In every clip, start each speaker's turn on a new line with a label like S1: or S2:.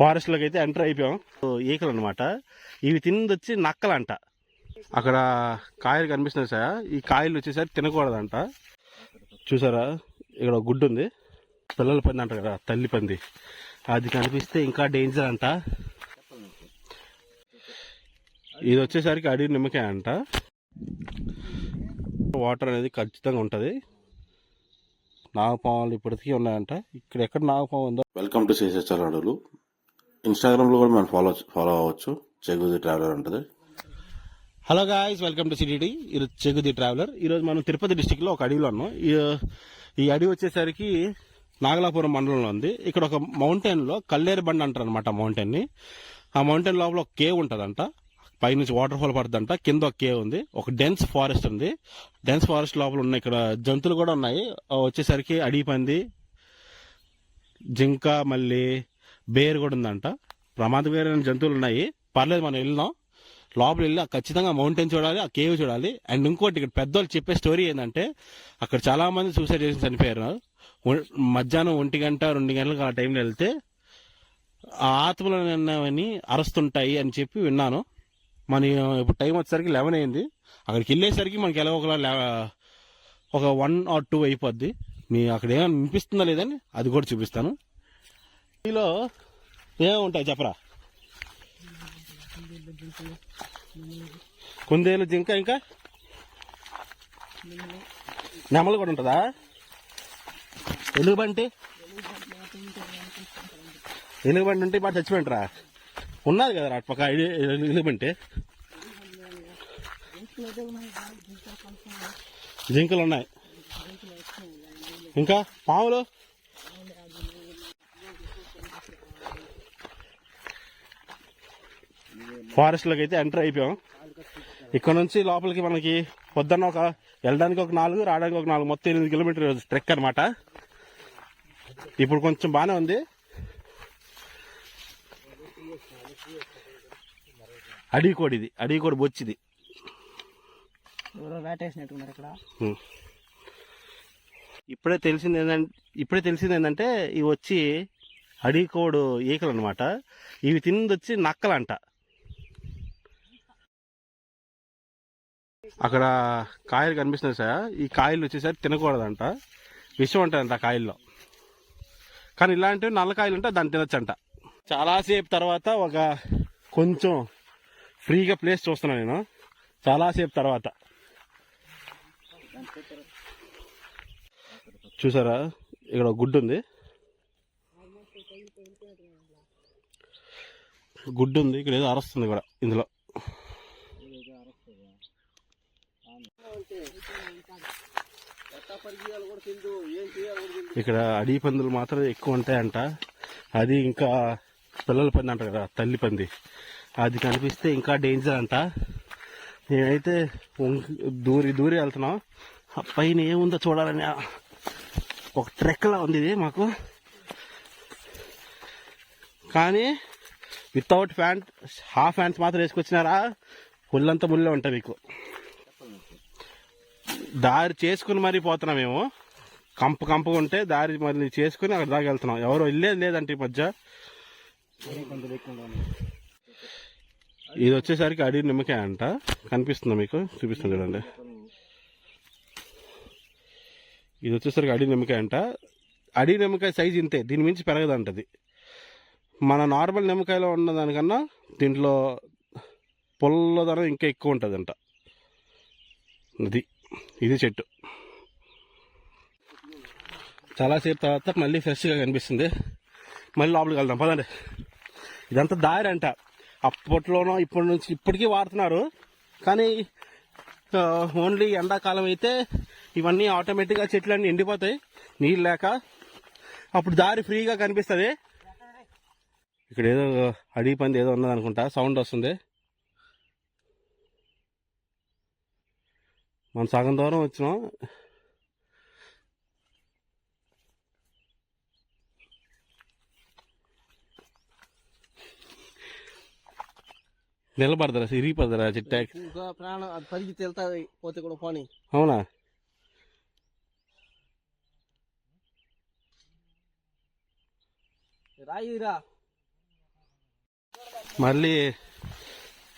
S1: Forest లోకి అయితే enter అయిపోయాం. ఈకలు అనమాట. ఇవి తిన్నది వచ్చి నక్కలంట. అక్కడ కాయలు కనిపిస్తున్నాయి సార్. ఈ కాయలు వచ్చేసరికి తినకూడదంట. చూసారా, ఇక్కడ ఒక గుడ్డు ఉంది. పిల్లల పంది అంటారు కదా, తల్లి పంది, అది కనిపిస్తే ఇంకా డేంజర్ అంట. ఇది వచ్చేసరికి అడవి నిమ్మకాయ అంట. వాటర్ అనేది ఖచ్చితంగా ఉంటుంది. నాగపాములు ఇప్పటికీ ఉన్నాయంట. ఇక్కడ ఎక్కడ నాగపాము ఉందో. వెల్కమ్ టు శేషాచల అడవులు. ఇన్స్టాగ్రామ్లో కూడా మనం ఫాలో అవ్వచ్చు. చెగుది ట్రావెలర్ ఉంటుంది. Hello guys, welcome to సిటీడీ. ఈరోజు చెగుది ట్రావెలర్. ఈరోజు మనం తిరుపతి డిస్టిక్లో ఒక అడవిలో ఉన్నాం. ఈ అడవి వచ్చేసరికి నాగలాపురం మండలంలో ఉంది. ఇక్కడ ఒక మౌంటైన్లో కల్లేరు బండ అంటారు అనమాట మౌంటైన్ని. ఆ మౌంటైన్ లోపల ఒక కేవ్ ఉంటుందంట. పైనుంచి వాటర్ ఫాల్ పడుతుందంట. కింద ఒక కేవ్ ఉంది. ఒక డెన్స్ ఫారెస్ట్ ఉంది. డెన్స్ ఫారెస్ట్ లోపల ఉన్నాయి ఇక్కడ జంతువులు కూడా ఉన్నాయి. వచ్చేసరికి అడవి పంది, జింక, మళ్ళీ బేర్ కూడా ఉందంట. ప్రమాదకరమైన జంతువులు ఉన్నాయి. పర్లేదు, మనం వెళ్ళినాం. లోపల వెళ్ళి ఖచ్చితంగా మౌంటైన్ చూడాలి, ఆ కేవ్ చూడాలి. అండ్ ఇంకోటి, ఇక్కడ పెద్దవాళ్ళు చెప్పే స్టోరీ ఏంటంటే అక్కడ చాలా మంది సూసైడ్ చేసి చనిపోయారు. మధ్యాహ్నం 1 గంట 2 గంటలకు ఆ టైంలో వెళ్తే ఆ ఆత్మలు అన్నవని అరుస్తుంటాయి అని చెప్పి విన్నాను. మన ఇప్పుడు టైం వచ్చేసరికి 11 అయింది. అక్కడికి వెళ్ళేసరికి మనకి ఎలా ఒక 1 or 2 అయిపోద్ది. మీ అక్కడ ఏమైనా వినిపిస్తుందా లేదని అది కూడా చూపిస్తాను. దీనిలో ఏమేమి ఉంటాయి చెప్పరా? కుందేలు, జింక, ఇంకా నెమలు కూడా ఉంటుందా? ఎలుగుబంటి ఉంటే బాగా చచ్చిపోయింటారా? ఉన్నది కదా అటు పక్క ఎలుగుబంటి. జింకలు ఉన్నాయి. ఇంకా పాములు. ఫారెస్ట్ లోకి అయితే ఎంటర్ అయిపోయాం. ఇక్కడ నుంచి లోపలికి మనకి పొద్దున్న వెళ్ళడానికి ఒక 4, రావడానికి ఒక 4, మొత్తం 8 కిలోమీటర్ ట్రెక్ అనమాట. ఇప్పుడు కొంచెం బాగానే ఉంది. అడవికోడి బొచ్చిది. ఇప్పుడే తెలిసింది ఏంటంటే ఇవి వచ్చి అడవికోడు ఈకలు అనమాట. ఇవి తిన్నది వచ్చి నక్కలంట. అక్కడ కాయలు కనిపిస్తున్నాయి సార్. ఈ కాయలు వచ్చేసరికి తినకూడదంట. విషం ఉంటుందంట ఆ కాయల్లో. కానీ ఇలాంటివి నల్ల కాయలు ఉంటే దాన్ని తినొచ్చంట. చాలాసేపు తర్వాత ఒక కొంచెం ఫ్రీగా ప్లేస్ చూస్తున్నాను నేను. చాలాసేపు తర్వాత చూసారా, ఇక్కడ ఒక గుడ్డు ఉంది. ఇక్కడ ఏదో అరుస్తుంది కూడా ఇందులో. ఇక్కడ అడవి పందులు మాత్రం ఎక్కువ ఉంటాయంట. అది ఇంకా పిల్లల పంది అంటారు కదా, తల్లి పంది, అది కనిపిస్తే ఇంకా డేంజర్ అంట. మేమైతే దూరి వెళ్తున్నాం. పైన ఏముందో చూడాలని ఒక ట్రెక్లా ఉంది ఇది మాకు. కానీ వితౌట్ ప్యాంట్, హాఫ్ హ్యాండ్స్ మాత్రం వేసుకొచ్చినారా, ఒళ్ళంతా ముళ్ళే ఉంటాయి మీకు. దారి చేసుకుని మరీ పోతున్నాం మేము. కంపగా ఉంటే దారి మళ్ళీ చేసుకుని అక్కడ దాకా వెళ్తున్నాం. ఎవరో వెళ్ళేది లేదంటే ఈ మధ్య. ఇది వచ్చేసరికి అడవి నిమ్మకాయ అంట. కనిపిస్తుందా మీకు? చూపిస్తుంది చూడండి. ఇది వచ్చేసరికి అడవి నిమ్మకాయ అంట. అడవి నిమ్మకాయ సైజు ఇంతే, దీని మించి పెరగదంటది. మన నార్మల్ నిమ్మకాయలో ఉన్న దానికన్నా దీంట్లో పుల్లదనం ఇంకా ఎక్కువ ఉంటుందంట. ఇది చెట్టు. చాలాసేపు తర్వాత మళ్ళీ ఫ్రెష్గా కనిపిస్తుంది. మళ్ళీ లోపలికి వెళ్దాం పదండి. ఇదంతా దారి అంట. అప్పట్లోనో ఇప్పటికీ వాడుతున్నారు. కానీ ఓన్లీ ఎండాకాలం అయితే ఇవన్నీ ఆటోమేటిక్గా చెట్లన్నీ ఎండిపోతాయి నీళ్ళు లేక. అప్పుడు దారి ఫ్రీగా కనిపిస్తుంది. ఇక్కడ ఏదో అడవి పంది ఏదో ఉన్నదనుకుంటా, సౌండ్ వస్తుంది. మనం సగం దూరం వచ్చినాం. నిలబడతారా, ఇరిగిపోతారా చెట్టు?
S2: ప్రాణం పరిగెత్తి వెళ్తాది పోతే కూడా పోనీ.
S1: అవునా?
S2: రాయిరా
S1: మళ్ళీ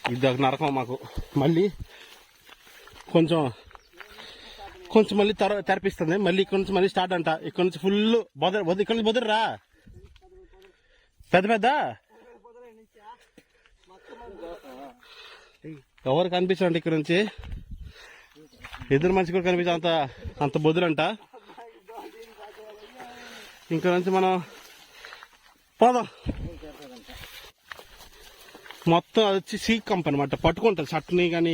S1: ఇది ఒక నరకం మాకు. మళ్ళీ కొంచెం కొంచెం మళ్ళీ తెరపిస్తుంది. మళ్ళీ ఇక్కడ నుంచి మళ్ళీ స్టార్ట్ అంట. ఇక్కడ నుంచి ఫుల్ ఇక్కడ నుంచి బొదరరా పెద్ద పెద్ద ఎవరు కనిపించండి. ఇక్కడ నుంచి ఎదురు మనిషి కూడా కనిపించే అంత బొదురంట. ఇక్కడ నుంచి మనం పోదాం. మొత్తం అది వచ్చి సీ కంప్ అనమాట. పట్టుకుంటుంది షర్ట్ని కానీ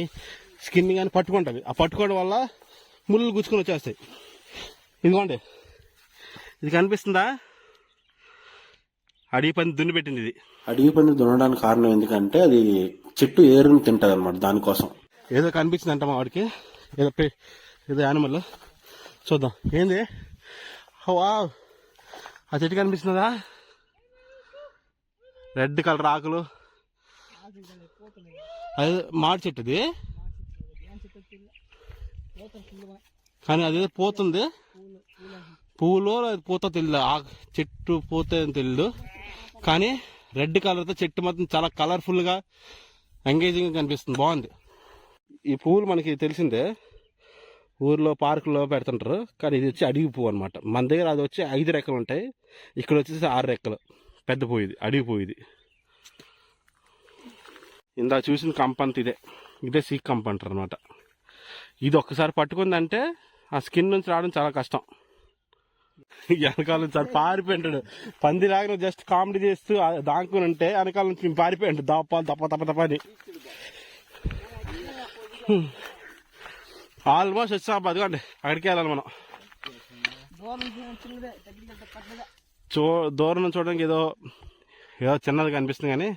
S1: స్కిన్ కానీ పట్టుకుంటుంది. ఆ పట్టుకోవడం వల్ల ముళ్ళు గుచ్చుకొని వచ్చేస్తాయి. ఇదిగోండి, ఇది కనిపిస్తుందా? అడవి పంది దున్ని పెట్టింది. ఇది అడవి పంది దున్నడానికి కారణం ఎందుకంటే అది చెట్టు ఏరుని తింటది అనమాట. దానికోసం ఏదో కనిపించిందంట మా వాడికి, ఏదో యానిమల్. చూద్దాం ఏంది. వావ్, ఆ చెట్టు కనిపిస్తుందా? రెడ్ కలర్ ఆకులు. అది మాడి చెట్టు అది, కానీ అదేదో పోతుంది. పువ్వులో పూత తెలియదు, ఆ చెట్టు పూత తెలియదు. కానీ రెడ్ కలర్తో చెట్టు మొత్తం చాలా కలర్ఫుల్ గా ఎంగేజింగ్ గా కనిపిస్తుంది. బాగుంది. ఈ పువ్వులు మనకి తెలిసిందే, ఊర్లో పార్కులో పెడుతుంటారు. కానీ ఇది వచ్చి అడవి పువ్వు అనమాట. మన దగ్గర అది వచ్చి 5 రెక్కలు ఉంటాయి, ఇక్కడ వచ్చేసి 6 రెక్కలు. పెద్ద పువ్వు ఇది, అడవి పువ్వు ఇది. ఇందా చూసిన కంప అంత ఇదే సీక్ కంప అంటారు అనమాట. ఇది ఒక్కసారి పట్టుకుందంటే ఆ స్కిన్ నుంచి రావడం చాలా కష్టం. వెనకాల నుంచి అది పారిపోయింటాడు. పందిలాగా జస్ట్ కామెడీ చేస్తూ దాక్కుని ఉంటే వెనకాల నుంచి పారిపోయాడు. దప్ప తప్ప తప్ప తప్ప అని. ఆల్మోస్ట్ వచ్చాం. అదిగోండి, అక్కడికి వెళ్ళాలి మనం. దూరం నుంచి చూడడానికి ఏదో చిన్నది కనిపిస్తుంది, కానీ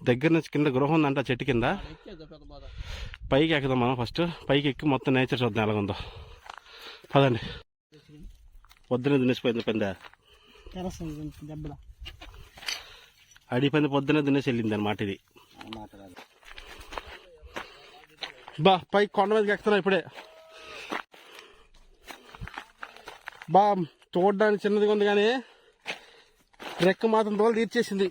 S1: దగ్గర నుంచి కింద గృహం ఉందంట చెట్టు కింద. పైకి ఎక్కుదాం మనం. ఫస్ట్ పైకి ఎక్కి మొత్తం నేచర్ చూద్దాం ఎలాగుందో. పదండి. పొద్దున దున్నేసిపోయింది పంద. అడి పంది పొద్దున దున్నేసి వెళ్ళింది అనమాట. ఇది బా పైకి కొండ మీదకి ఎక్కుతున్నాం ఇప్పుడే. బా చూడడానికి చిన్నదిగా ఉంది, కానీ రెక్క మాత్రం తోలు తీర్చేసింది.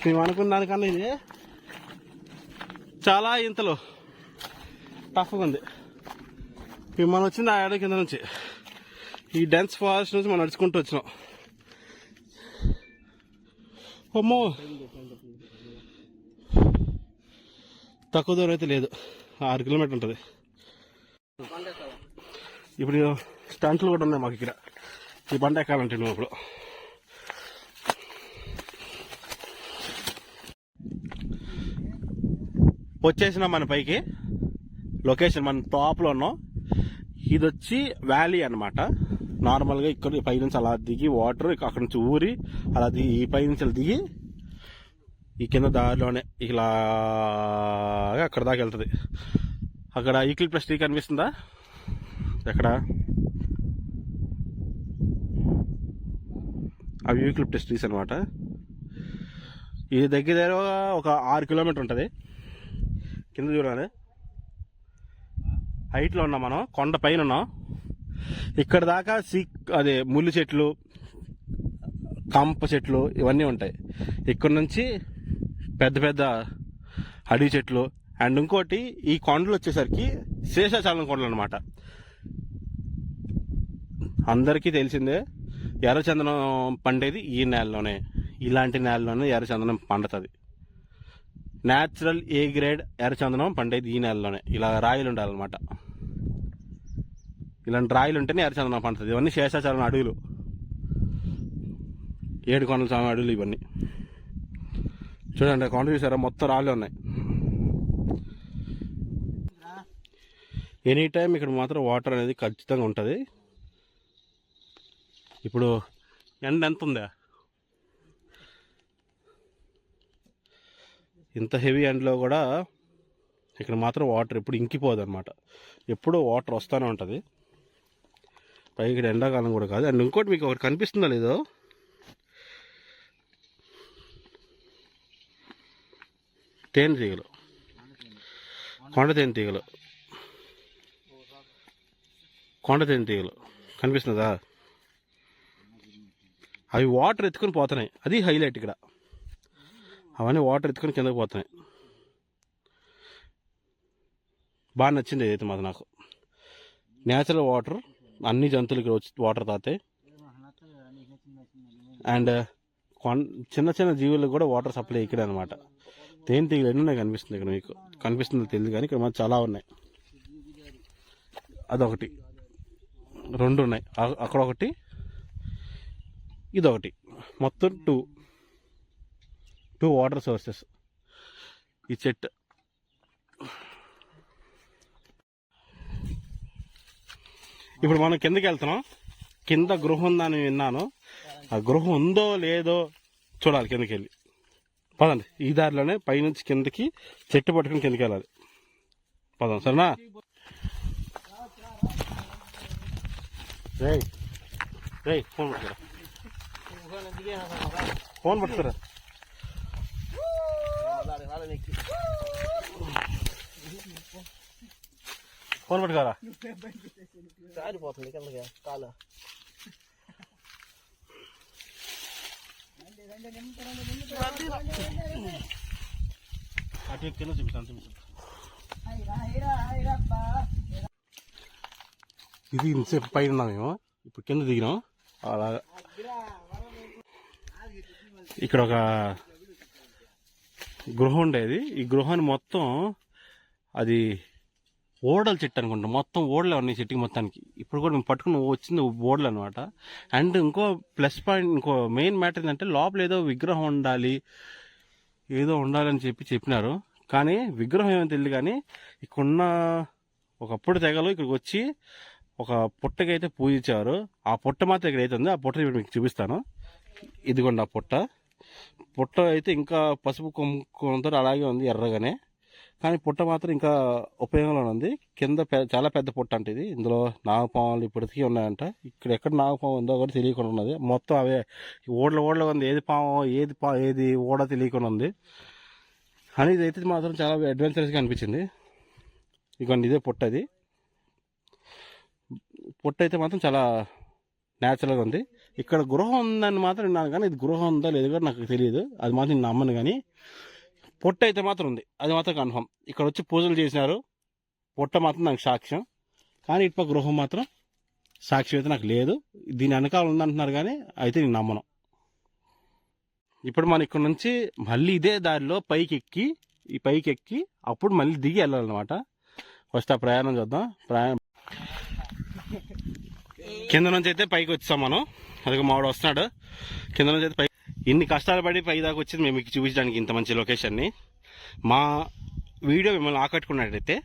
S1: మేము అనుకున్న దానికన్నా ఇది చాలా ఇంతలో టఫ్గా ఉంది. మనం వచ్చింది ఆ ఏడాది కింద నుంచి, ఈ డెన్స్ ఫారెస్ట్ నుంచి మనం నడుచుకుంటూ వచ్చినాం. అమ్మో, తక్కువ దూరం అయితే లేదు, 6 కిలోమీటర్ ఉంటుంది. ఇప్పుడు స్టంట్లు కూడా ఉన్నాయి మాకు ఇక్కడ. ఈ బండ ఎక్కాలంటే నువ్వు ఇప్పుడు వచ్చేసినాం మన పైకి. లొకేషన్ మన టాప్లో ఉన్నాం. ఇది వచ్చి వ్యాలీ అనమాట. నార్మల్గా ఇక్కడ పైనుంచి అలా దిగి వాటర్ అక్కడ నుంచి ఊరి అలా దిగి ఈ పైనుంచి అలా దిగి ఈ కింద దారిలోనే ఇలా అక్కడ దాకా వెళ్తుంది. అక్కడ యూకలిప్టస్ ట్రీ కనిపిస్తుందా? ఎక్కడ? అవి యూకలిప్టస్ ట్రీస్ అనమాట. ఇది దగ్గర ఒక 6 కిలోమీటర్ ఉంటుంది. కింద చూడాలి, హైట్లో ఉన్నాం మనం, కొండ పైన ఉన్నాం. ఇక్కడ దాకా అదే ముళ్ళు చెట్లు, కంప చెట్లు ఇవన్నీ ఉంటాయి. ఇక్కడ నుంచి పెద్ద పెద్ద అడవి చెట్లు. అండ్ ఇంకోటి, ఈ కొండలు వచ్చేసరికి శేషాచలం కొండలు అనమాట. అందరికీ తెలిసిందే, ఎర్రచందనం పండేది ఈ నేలలోనే. ఇలాంటి నేలలోనే ఎర్రచందనం పండుతుంది. న్యాచురల్ ఏ గ్రేడ్ ఎర్రచందనం పండేది ఈ నేలలోనే. ఇలా రాయిలు ఉండాలన్నమాట. ఇలాంటి రాయిలు ఉంటేనే ఎర్రచందనం పండుతుంది. ఇవన్నీ శేషాచలం అడవులు, 7 కొండల స్వామి అడవులు ఇవన్నీ. చూడండి, కొండ చూసారా, మొత్తం రాళ్ళే ఉన్నాయి. ఎనీ టైం ఇక్కడ మాత్రం వాటర్ అనేది ఖచ్చితంగా ఉంటుంది. ఇప్పుడు ఎండ ఎంత ఉందా? ఇంత హెవీ ఎండలో కూడా ఇక్కడ మాత్రం వాటర్ ఎప్పుడు ఇంకిపోదు అనమాట. ఎప్పుడూ వాటర్ వస్తూనే ఉంటుంది. పైకి ఇక్కడ ఎండాకాలం కూడా కాదు. అండ్ ఇంకోటి మీకు ఒకటి కనిపిస్తుందా లేదో, తేనెటీగలు, కొండ తేనెటీగలు. కొండ తేనెటీగలు కనిపిస్తుందా? అవి వాటర్ ఎత్తుకొని పోతున్నాయి, అది హైలైట్ ఇక్కడ. అవన్నీ వాటర్ ఎత్తుకొని కిందకి పోతున్నాయి. బాగా నచ్చింది ఇదైతే మాత్రం నాకు. న్యాచురల్ వాటర్, అన్ని జంతువులు ఇక్కడ వచ్చి వాటర్ తాగుతాయి. అండ్ చిన్న చిన్న జీవులకు కూడా వాటర్ సప్లై ఇక్కడ అనమాట. తేనెటీగలు ఎన్ని ఉన్నాయి కనిపిస్తుంది ఇక్కడ, మీకు కనిపిస్తుందో తెలియదు కానీ ఇక్కడ మాత్రం చాలా ఉన్నాయి. అదొకటి, 2 ఉన్నాయి అక్కడ ఒకటి, ఇదొకటి, మొత్తం 2 వాటర్ సోర్సెస్ ఈ చెట్టు. ఇప్పుడు మనం కిందకి వెళ్తున్నాం. కింద గృహం ఉందని విన్నాను. ఆ గృహం ఉందో లేదో చూడాలి కిందకి వెళ్ళి. పదండి, ఈ దారిలోనే పైనుంచి కిందకి చెట్టు పట్టుకుని కిందకి వెళ్ళాలి. పదం, సరేనా? రేయ్ రేయ్, ఫోన్ పట్టుకురా, ఫోన్ పట్టుకురా. ఫోన్ పట్టుకోరా.
S2: జారిపోతుంది కిందకి కాలు.
S1: అటు కింద చూపిస్తాను. ఇది ఇంతసేపు పైన ఉన్నాం మేము, ఇప్పుడు కింద దిగినాం. అలా ఇక్కడ ఒక గృహం ఉండేది. ఈ గృహాన్ని మొత్తం అది ఓడల చెట్టు అనుకుంటాం. మొత్తం ఓడలే ఉన్నాయి చెట్టుకి మొత్తానికి. ఇప్పుడు కూడా మేము పట్టుకుని వచ్చింది ఓడలు అనమాట. అండ్ ఇంకో ప్లస్ పాయింట్, ఇంకో మెయిన్ మ్యాటర్ ఏంటంటే లోపల ఏదో విగ్రహం ఉండాలి, ఏదో ఉండాలని చెప్పినారు. కానీ విగ్రహం ఏమో తెలియదు. కానీ ఇక్కడున్న ఒకప్పుడు తెగలు ఇక్కడికి వచ్చి ఒక పుట్టకైతే పూజించారు. ఆ పుట్ట మాత్రం ఇక్కడ అయితే ఉంది. ఆ పుట్ట ఇప్పుడు మీకు చూపిస్తాను. ఇదిగోండి ఆ పుట్ట. పుట్ట అయితే ఇంకా పసుపు కుంకుమంతో అలాగే ఉంది, ఎర్రగానే. కానీ పుట్ట మాత్రం ఇంకా ఉపయోగంలో ఉంది. కింద చాలా పెద్ద పుట్ట అంటే ఇది. ఇందులో నాగపాములు ఇప్పటికీ ఉన్నాయంట. ఇక్కడ ఎక్కడ నాగపాము ఉందో కూడా తెలియకుండా ఉన్నది. మొత్తం అవే ఓడలో ఉంది. ఏది పాము ఏది ఓడ తెలియకుండా ఉంది. కానీ ఇదైతే మాత్రం చాలా అడ్వెంచరస్గా అనిపించింది. ఇదిగోండి ఇదే పుట్ట. అది పుట్ట అయితే మాత్రం చాలా న్యాచురల్గా ఉంది. ఇక్కడ గృహం ఉందని మాత్రం విన్నాను, కానీ ఇది గృహం ఉందా లేదు కూడా నాకు తెలియదు. అది మాత్రం నేను నమ్మను. కానీ పొట్ట అయితే మాత్రం ఉంది, అది మాత్రం కన్ఫర్మ్. ఇక్కడ వచ్చి పూజలు చేసినారు. పొట్ట మాత్రం నాకు సాక్ష్యం. కానీ ఇటుప గృహం మాత్రం సాక్ష్యం అయితే నాకు లేదు. దీని వెనకాల ఉందంటున్నారు కానీ అయితే నేను నమ్మను. ఇప్పుడు మనం ఇక్కడ నుంచి మళ్ళీ ఇదే దారిలో పైకి ఎక్కి అప్పుడు మళ్ళీ దిగి వెళ్ళాలన్నమాట. ఫస్ట్ ఆ ప్రయాణం చూద్దాం. కింద నుంచి అయితే పైకి వచ్చాం మనం. అదిగో మావాడు వస్తున్నాడు. కింద నుంచి అయితే ఇన్ని కష్టాలు పడి పై దాకా వచ్చింది మేము మీకు చూపించడానికి, ఇంత మంచి లొకేషన్ని. మా వీడియో మిమ్మల్ని ఆకట్టుకున్నట్టయితే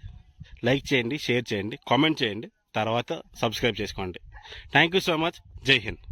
S1: లైక్ చేయండి, షేర్ చేయండి, కామెంట్ చేయండి, తర్వాత సబ్స్క్రైబ్ చేసుకోండి. Thank you so much. జై హింద్.